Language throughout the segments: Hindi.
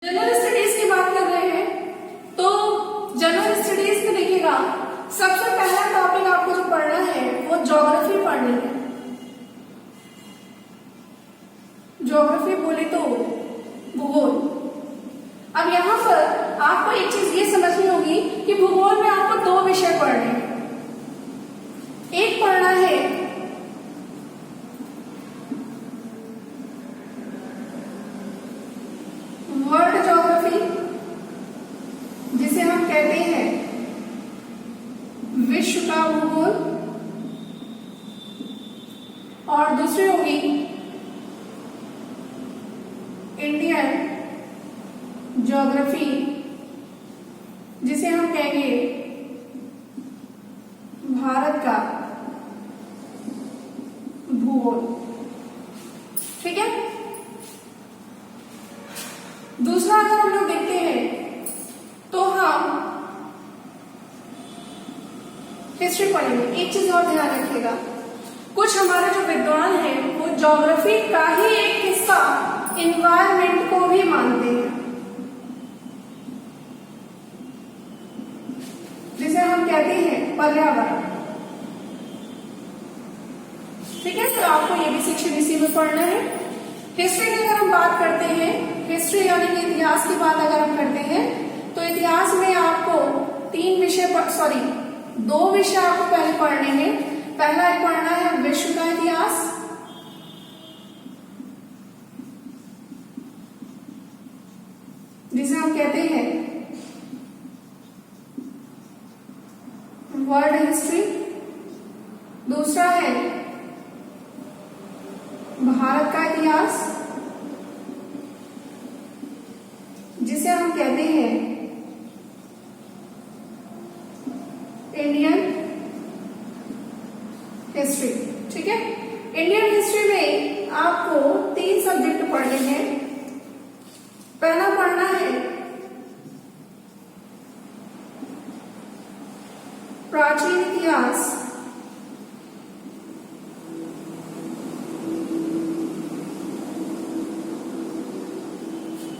जनरल स्टडीज की बात कर रहे हैं तो जनरल स्टडीज में देखिएगा सबसे पहला टॉपिक आपको जो पढ़ना है वो ज्योग्राफी पढ़नी है। ज्योग्राफी बोले तो भूगोल। अब यहां पर आपको एक चीज ये समझनी होगी कि भूगोल में आपको दो विषय पढ़ने हैं। एक पढ़ना है वर्ल्ड ज्योग्राफी, जिसे हम कहते हैं विश्व का भूगोल, और दूसरी होगी इंडियन ज्योग्राफी, जिसे हम कहेंगे भारत का भूगोल। ठीक है। दूसरा अगर हम लोग देखते हैं तो हम हिस्ट्री पढ़ेंगे। एक चीज और ध्यान रखिएगा, कुछ हमारे जो विद्वान हैं वो ज्योग्राफी का ही एक हिस्सा इन्वायरमेंट को भी मानते हैं, जिसे हम कहते हैं पर्यावरण। ठीक है। तो आपको ये भी सेक्शन इसी में पढ़ना है। हिस्ट्री की अगर हम बात करते हैं, हिस्ट्री यानी कि इतिहास की बात अगर हम करते हैं तो इतिहास में आपको दो विषय आपको पहले पढ़ने हैं। पहला एक पढ़ना है विश्व का इतिहास, जिसे हम कहते हैं वर्ल्ड हिस्ट्री। दूसरा है भारत का इतिहास, जिसे हम कहते हैं इंडियन हिस्ट्री। ठीक है। इंडियन हिस्ट्री में आपको 3 सब्जेक्ट पढ़ने हैं। पहला पढ़ना है प्राचीन इतिहास,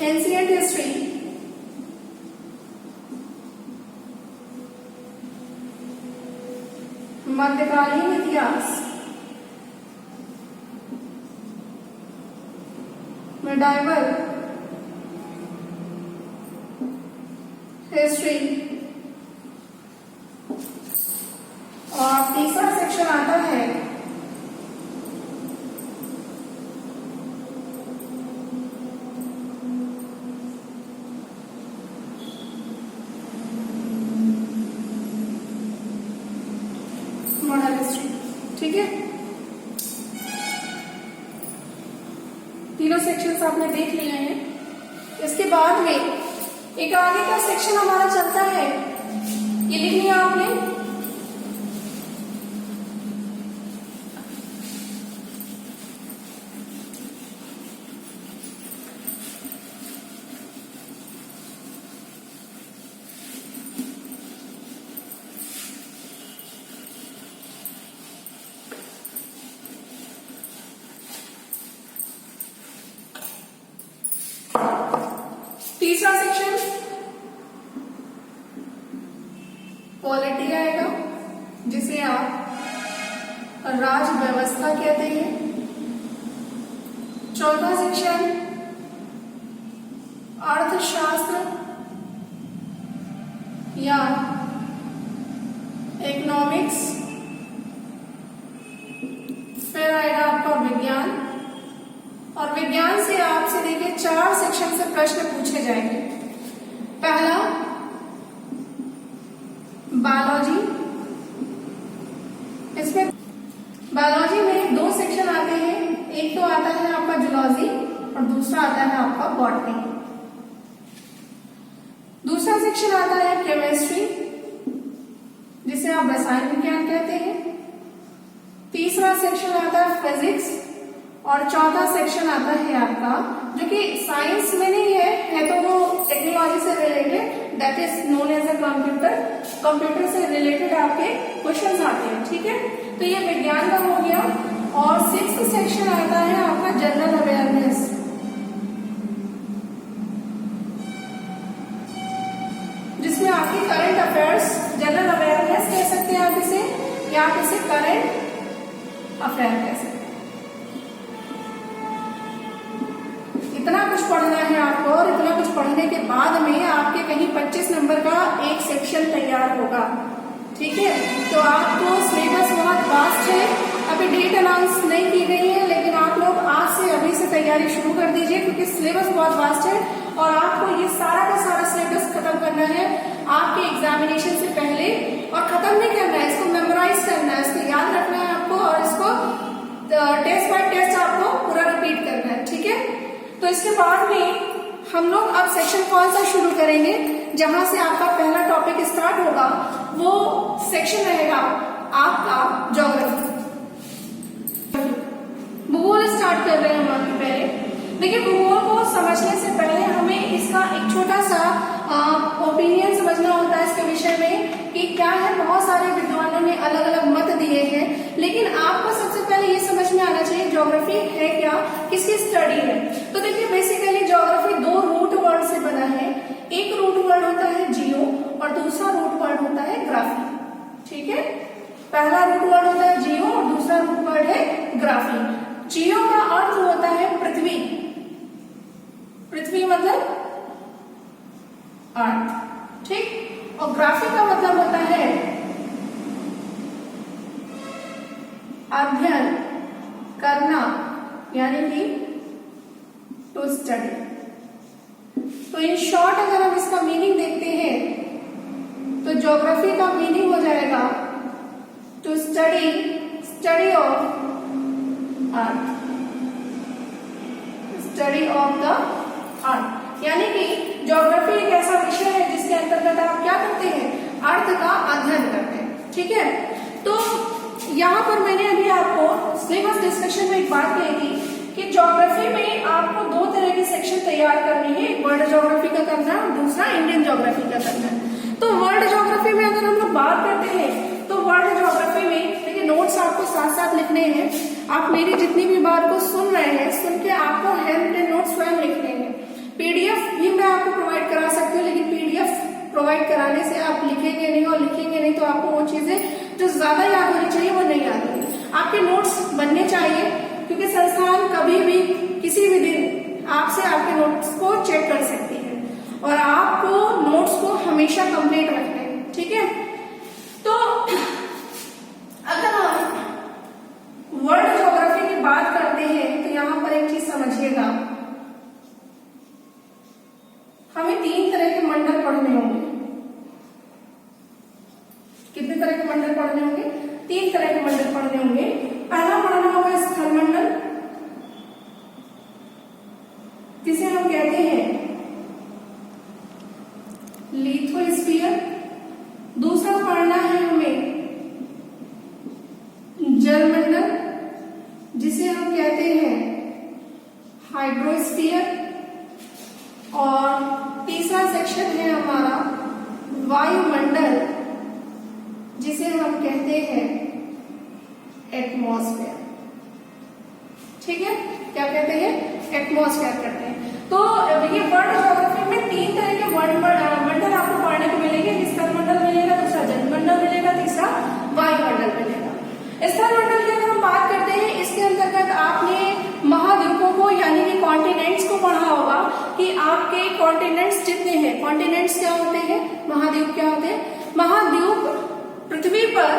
एंशिएंट हिस्ट्री। मध्यकालीन इतिहास, मिडाइवल हिस्ट्री, और तीसरा सेक्शन आता है मॉडर्न हिस्ट्री। ठीक है। तीनों सेक्शंस आपने देख लिए हैं। इसके बाद में एक आगे का सेक्शन हमारा चलता है, ये लिख लिया आपने, तीसरा सेक्शन पॉलिटी आएगा, जिसे आप राज व्यवस्था कहते हैं। चौथा सेक्शन अर्थशास्त्र या इकोनॉमिक्स। फिर आएगा आपका विज्ञान, और विज्ञान से आपसे देखिए 4 सेक्शन से प्रश्न पूछे जाएंगे। पहला बायोलॉजी, इसमें बायोलॉजी में 2 सेक्शन आते हैं। एक तो आता है आपका जूलॉजी और दूसरा आता है आपका बॉटनी। दूसरा सेक्शन आता है केमिस्ट्री, जिसे आप रसायन विज्ञान कहते हैं। तीसरा सेक्शन आता है फिजिक्स, और चौथा सेक्शन आता है आपका जो कि साइंस में नहीं है तो वो टेक्नोलॉजी से related, that is known as a computer से रिलेटेड आपके क्वेश्चंस आते हैं। ठीक है। तो ये विज्ञान का हो गया। और 6th सेक्शन आता है आपका जनरल अवेयरनेस, जनरल अवेयरनेस कह सकते हैं आप इसे, या आप इसे करंट अफेयर कह सकते हैं। इतना कुछ पढ़ना है आपको, और इतना कुछ पढ़ने के बाद में आपके कहीं 25 नंबर का एक सेक्शन तैयार होगा। ठीक है, तो आपको सिलेबस बहुत वास्ट है, अभी डेट अनाउंस नहीं की गई है, लेकिन आप लोग आज से अभी से तैयारी शुरू कर दीजिए, क्योंकि सिलेबस बहुत वास्ट है और आपको ये सारा का सारा सिलेबस खत्म करना है आपके एग्जामिनेशन से पहले। और खत्म नहीं करना है, इसको मेमोराइज करना है, इसको याद रखना है आपको, और इसको टेस्ट बाय टेस्ट आपको पूरा रिपीट करना है। ठीक है, तो इसके बाद में हम लोग अब सेक्शन कौन सा शुरू करेंगे, जहां से आपका पहला टॉपिक स्टार्ट होगा, वो सेक्शन रहेगा आपका ज्योग्राफी। भूगोल स्टार्ट कर रहे हैं हम आपके पहले। देखिए, भूगोल को समझने से पहले हमें इसका एक छोटा सा ओपिनियन समझना होता है इसके विषय में कि क्या है। बहुत सारे विद्वानों ने अलग अलग मत दिए हैं, लेकिन आपको सबसे पहले ये समझ में आना चाहिए ज्योग्राफी है क्या, किसकी स्टडी है। तो देखिए, बेसिकली ज्योग्राफी दो रूट वर्ड से बना है। एक रूट वर्ड होता है जियो और दूसरा रूट वर्ड होता है ग्राफी। ठीक है, पहला रूट वर्ड होता है जियो और दूसरा रूट वर्ड है ग्राफी। जियो का अर्थ होता है पृथ्वी, पृथ्वी मतलब अर्थ। ठीक, और ग्राफी का मतलब होता है अध्ययन करना, यानी कि टू स्टडी। तो इन शॉर्ट अगर हम इसका मीनिंग देखते हैं तो ज्योग्राफी का मीनिंग हो जाएगा to study, study of earth, study of the earth. यानी कि ज्योग्राफी एक ऐसा विषय है जिसके अंतर्गत आप क्या करते हैं, अर्थ का अध्ययन करते हैं। ठीक है, तो यहाँ पर मैंने अभी आपको सिलेबस डिस्कशन में एक बात कही थी कि ज्योग्राफी में आपको दो तरह के सेक्शन तैयार करने हैं, एक वर्ल्ड ज्योग्राफी का करना है, दूसरा इंडियन ज्योग्राफी का करना है। तो वर्ल्ड ज्योग्राफी में अगर हम लोग बात करते हैं तो वर्ल्ड ज्योग्राफी में देखिए, नोट्स आपको साथ साथ लिखने हैं। आप मेरी जितनी भी बात को सुन रहे हैं, सुन के आपको हैंड रिटन नोट्स स्वयं लिखने हैं। पीडीएफ भी मैं आपको प्रोवाइड करा सकती हूँ, लेकिन पीडीएफ प्रोवाइड कराने से आप लिखेंगे नहीं, और लिखेंगे नहीं तो आपको वो चीजें जो ज्यादा याद होनी चाहिए वो नहीं याद होगी। आपके नोट्स बनने चाहिए, क्योंकि संस्थान कभी भी किसी भी दिन आपसे आपके नोट्स को चेक कर सकती है, और आपको नोट्स को हमेशा कंप्लीट रखने हैं। ठीक है, तो अगर हम वर्ल्ड ज्योग्राफी की बात करते हैं तो यहाँ पर एक चीज समझिएगा, हमें 3 तरह के मंडल पढ़ने होंगे। कितने तरह के मंडल पढ़ने होंगे, 3 तरह के मंडल पढ़ने होंगे। पहला पढ़ना होगा स्थल मंडल, जिसे हम कहते हैं लिथोस्फीयर। दूसरा पढ़ना है हमें जलमंडल, जिसे हम कहते हैं हाइड्रोस्फीयर। और तीसरा सेक्शन है हमारा वायुमंडल, जिसे हम कहते हैं एटमॉस्फेयर। ठीक है, क्या कहते हैं, एटमॉस्फेयर कहते हैं। तो देखिए, वर्ल्ड ज्योग्राफी में 3 तरह के मंडल आपको पढ़ने को मिलेंगे। स्थल मंडल मिलेगा, दूसरा जलमंडल मिलेगा, तीसरा वायुमंडल मिलेगा। स्थल मंडल की अगर हम बात करते हैं, इसके अंतर्गत आपने महाद्वीपों को यानी कि कॉन्टिनेंट्स को पढ़ा होगा कि आपके कॉन्टिनेंट्स जितने हैं, कॉन्टिनेंट्स क्या होते हैं, महाद्वीप क्या होते हैं। महाद्वीप पृथ्वी पर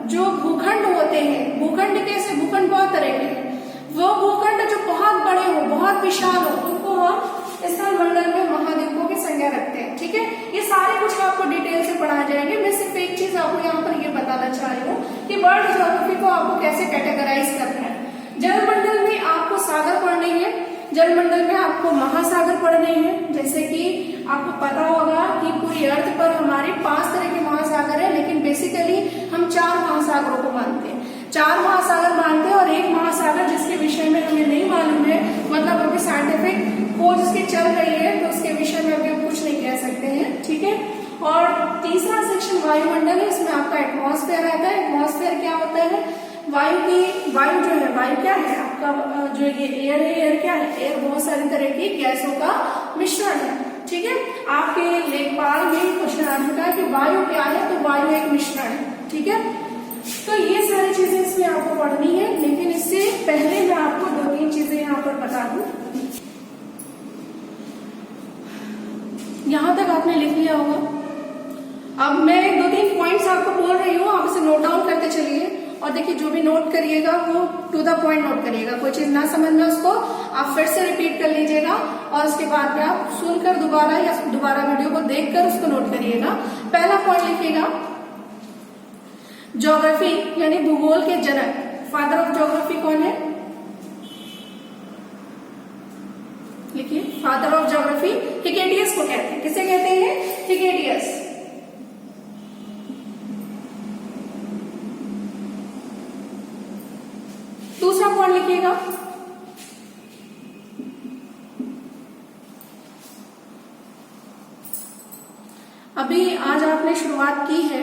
जो भूखंड होते हैं, भूखंड कैसे, भूखंड बहुत तरह के हैं, वो भूखंड जो बहुत बड़े हो, बहुत विशाल हो, उनको हम स्थल मंडल में महाद्वीपों की संज्ञा रखते हैं। ठीक है, ये सारे कुछ आपको डिटेल से पढ़ा जाएंगे। मैं सिर्फ एक चीज आपको यहाँ पर ये बताना चाह रही हूँ कि वर्ल्ड ज्योग्राफी को आपको कैसे कैटेगराइज करना है। जलमंडल में आपको सागर पढ़ने हैं, जलमंडल में आपको महासागर पढ़ने हैं। जैसे कि आपको पता होगा कि पूरी अर्थ पर हमारे 5 तरह के महासागर है, लेकिन बेसिकली हम 4 महासागरों को मानते हैं। 4 महासागर मानते हैं, और एक महासागर जिसके विषय में हमें नहीं मालूम है, मतलब अभी साइंटिफिक खोज उसकी चल रही है, तो उसके विषय में अभी हम कुछ नहीं कह सकते हैं। ठीक है, और तीसरा सेक्शन वायुमंडल है, इसमें आपका एटमॉस्फेयर आता है। एटमॉस्फेयर क्या होता है, वायु जो है, वायु क्या है आपका, जो ये एयर है, एयर क्या है, एयर बहुत सारी तरह की गैसों का मिश्रण है। ठीक है, आप आपके लेखपाल में क्वेश्चन आ चुका है कि वायु क्या है, तो वायु एक मिश्रण है। ठीक है, तो ये सारी चीजें इसमें आपको पढ़नी है, लेकिन इससे पहले मैं आपको 2-3 चीजें यहाँ पर बता दूं। यहां तक आपने लिख लिया होगा। अब मैं 2-3 पॉइंट्स आपको बोल रही हूँ, आप इसे नोट डाउन करते चलिए। और देखिए, जो भी नोट करिएगा वो टू द पॉइंट नोट करिएगा। कोई चीज ना समझ में उसको आप फिर से रिपीट कर लीजिएगा, और उसके बाद में आप सुनकर दोबारा या दोबारा वीडियो को देखकर उसको नोट करिएगा। पहला पॉइंट लिखिएगा, ज्योग्राफी यानी भूगोल के जनक, फादर ऑफ ज्योग्राफी कौन है? लिखिए, फादर ऑफ ज्योग्राफी हिकेटियस को कहते हैं। किसे कहते हैं? हिकेटियस। दूसरा पॉइंट लिखिएगा, अभी आज आपने शुरुआत की है,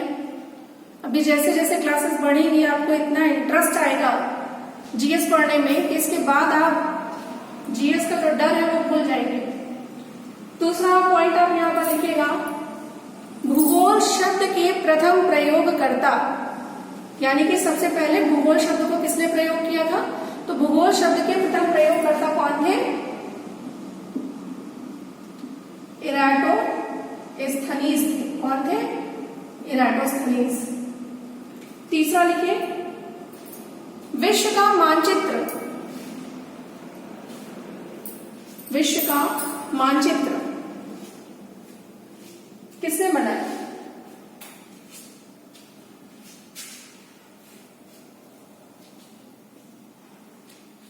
अभी जैसे जैसे क्लासेस बढ़ेंगी आपको इतना इंटरेस्ट आएगा जीएस पढ़ने में कि इसके बाद आप जीएस का जो डर है वो भूल जाएंगे। दूसरा पॉइंट आप यहाँ पर लिखिएगा, भूगोल शब्द के प्रथम प्रयोगकर्ता, यानी कि सबसे पहले भूगोल शब्द को किसने प्रयोग किया था? तो भूगोल शब्द के प्रथम प्रयोगकर्ता कौन थे? इराटोस्थनीज थे। कौन थे? इराटोस्थनीज। तीसरा लिखिए, विश्व का मानचित्र, विश्व का मानचित्र किसने बनाया?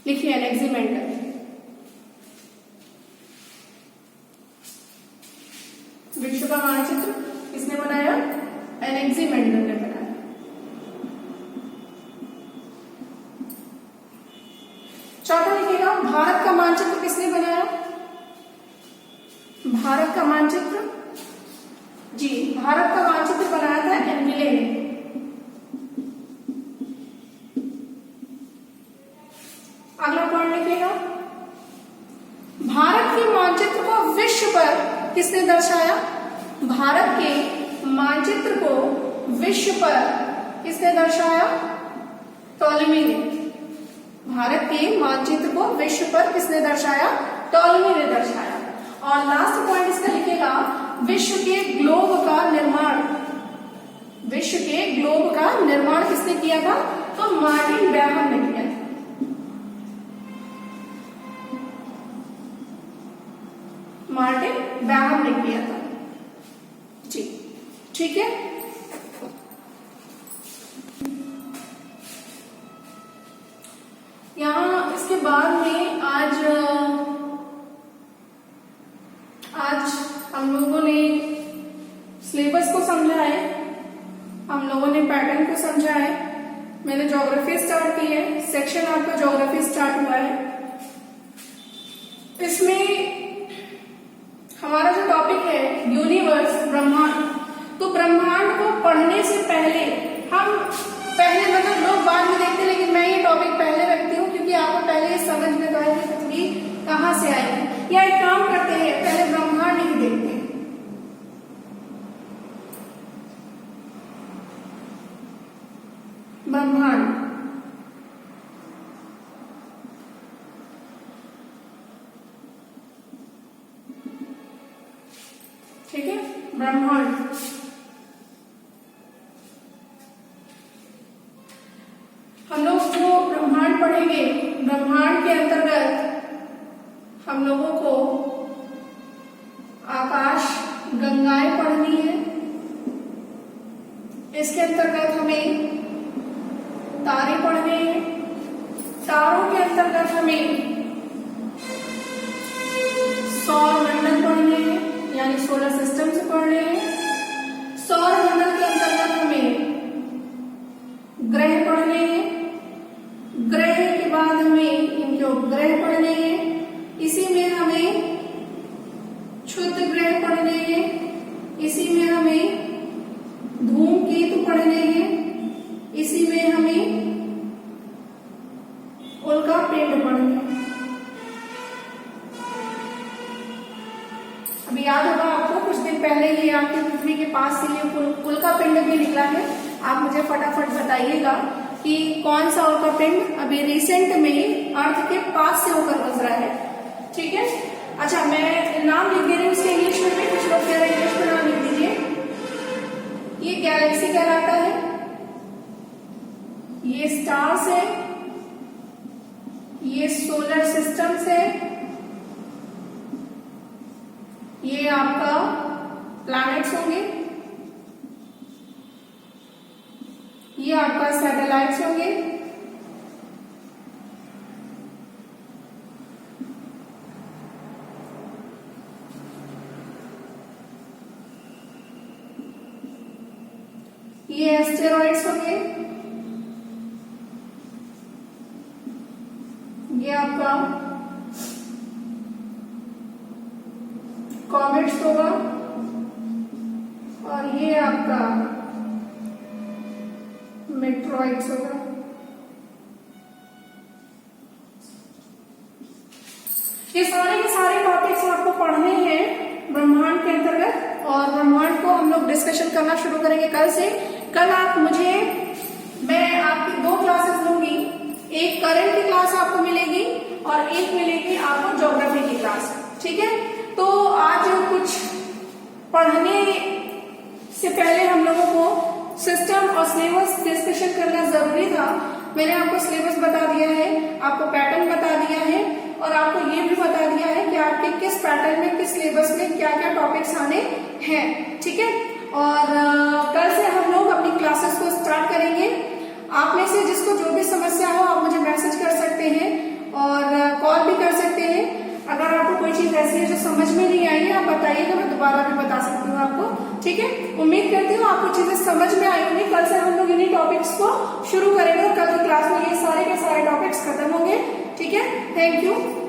लिखिए, एनेक्सिमेंडर। विश्व का मानचित्र किसने बनाया? एनेक्सिमेंडर ने बनाया। चौथा लिखिएगा, भारत का मानचित्र किसने बनाया? भारत का मानचित्र, जी, भारत का मानचित्र बनाया था एनविले ने। अगला पॉइंट लिखिएगा, भारत के मानचित्र को विश्व पर किसने दर्शाया? भारत के मानचित्र को विश्व पर किसने दर्शाया? टॉलेमी ने। भारत के मानचित्र को विश्व पर किसने दर्शाया? टॉलेमी ने दर्शाया। और लास्ट पॉइंट इसका लिखिएगा, विश्व के ग्लोब का निर्माण, विश्व के ग्लोब का निर्माण किसने किया था? तो मार्टिन बैहम ने किया था। मार्टिन बैहम ने किया था। जी, ठीक है। यहाँ इसके बाद में आज हम लोगों ने सिलेबस को समझा है, हम लोगों ने पैटर्न को समझा है। मैंने ज्योग्राफी स्टार्ट की है, सेक्शन आपका ज्योग्राफी स्टार्ट हुआ है। इसमें हमारा जो टॉपिक है यूनिवर्स, ब्रह्मांड, तो ब्रह्मांड को पढ़ने से पहले हम मतलब लोग बाद में देखते, लेकिन मैं ये टॉपिक पहले रखती हूँ क्योंकि आपको पहले ये समझ में आए कि पृथ्वी कहाँ से आई। या एक काम करते हैं, पहले ब्रह्मांड ही देखते हैं। ब्रह्मांड, ठीक है, ब्रह्मांड। हम लोग जो ब्रह्मांड पढ़ेंगे, ब्रह्मांड के अंतर्गत हम लोगों को आकाश गंगाएं पढ़नी है। इसके अंतर्गत हमें तारे पढ़ने हैं। तारों के अंतर्गत हमें सौर मंडल पढ़ने हैं, यानी सोलर सिस्टम से पढ़ने हैं। सौर मंडल के अंतर्गत हमें ग्रह पढ़ने हैं। ग्रह के बाद हमें इनके उपग्रह पढ़ने हैं। इसी में हमें क्षुद्र ग्रह पढ़ने हैं। इसी में हमें धूमकेतु पढ़ने हैं। इसी में हमें उल्का पिंड पढ़ने हैं। अभी याद होगा आपको, कुछ दिन पहले ये आपके पृथ्वी के पास से ये उल्का पिंड भी निकला है। आप मुझे फटाफट बताइएगा कि कौन सा उल्का पिंड अभी रिसेंट में अर्थ के पास से होकर गुजरा है। ठीक है, अच्छा मैं नाम लिख दे रही हूँ उसके इंग्लिश में भी, कुछ लोग कह रहे हैं इंग्लिश में नाम लिख दीजिए। ये गैलेक्सी कहलाता है, ये स्टार्स है, ये सोलर सिस्टम्स है, ये आपका प्लैनेट्स होंगे, ये आपका सैटेलाइट्स होंगे, ये एस्टेरॉइड्स होंगे, ये आपका कॉमेट्स होगा, और ये आपका मेट्रॉइड्स होगा। ये सारे के सारे टॉपिक्स आपको पढ़ने हैं ब्रह्मांड के अंतर्गत, और ब्रह्मांड को हम लोग डिस्कशन करना शुरू करेंगे कल से। कल मैं आपकी 2 क्लासेस लूंगी, एक करंट की क्लास आपको मिलेगी और एक मिलेगी आपको ज्योग्राफी की क्लास। ठीक है, तो आज कुछ पढ़ने से पहले हम लोगों को सिस्टम और सिलेबस डिस्कशन करना जरूरी था। मैंने आपको सिलेबस बता दिया है, आपको पैटर्न बता दिया है, और आपको ये भी बता दिया है कि आपके किस पैटर्न में, किस सिलेबस में क्या क्या टॉपिक्स आने हैं। ठीक है, और कल से हम लोग अपनी क्लासेस को स्टार्ट करेंगे। आप में से जिसको जो भी समस्या हो आप मुझे मैसेज कर सकते हैं और कॉल भी कर सकते हैं। अगर आपको कोई चीज ऐसी है जो समझ में नहीं आई है आप बताइएगा, मैं दोबारा भी बता सकती हूँ आपको। ठीक है, उम्मीद करती हूँ आपको चीजें समझ में आई होंगी। कल से हम लोग इन्हीं टॉपिक्स को शुरू करेंगे और कल की क्लास में ये सारे के सारे टॉपिक्स खत्म होंगे। ठीक है, थैंक यू।